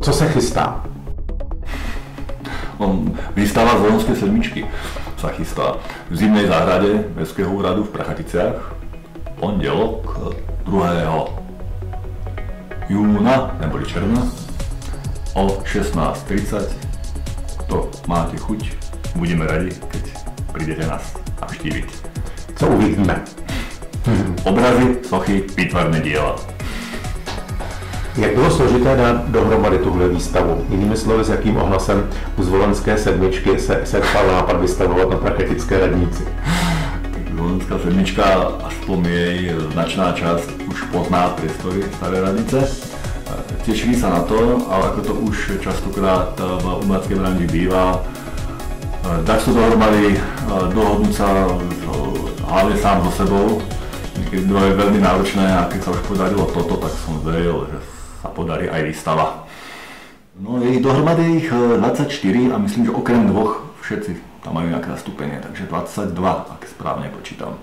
Co se chystá? Výstava z Vojenské sedmičky sa chystá v zimnej záhrade Mestského úradu v Prachaticiach pondelok 2. júna neboli června o 16:30. Kto máte chuť, budeme radi, keď prídete nás navštíviť. Co uvidíme? Obrazy, sochy, výtvarné diela. Jak bylo složité dát dohromady tuhle výstavu? Jinými slovy, s jakým ohlasem u Zvolenské sedmičky se setkal nápad vystavovat na Prachatické radnici? Zvolenská sedmička, aspoň jej značná časť už pozná priestory Staré radnice. Tešili sa na to, ale ako to už častokrát v umeleckej branži býva, dať to dohromady, dohodnúť sa hlavne sám so sebou, keď to je veľmi náročné a keď sa už podarilo toto, tak som veril, že sa podarí aj výstava. No je ich dohromady 24 a myslím, že okrem dvoch všetci tam majú nejaké zastúpenie, takže 22, ak správne počítam.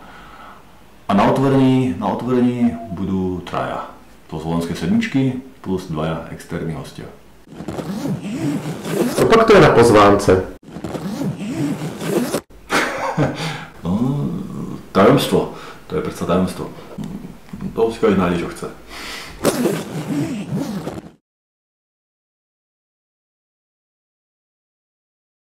A na otvorení budú traja. To z Vojenské sedmičky plus dvaja externí hostia. Co pak to je na pozvánce? No, tajemstvo. To je predsa tajemstvo. To si každý nájde, čo chce.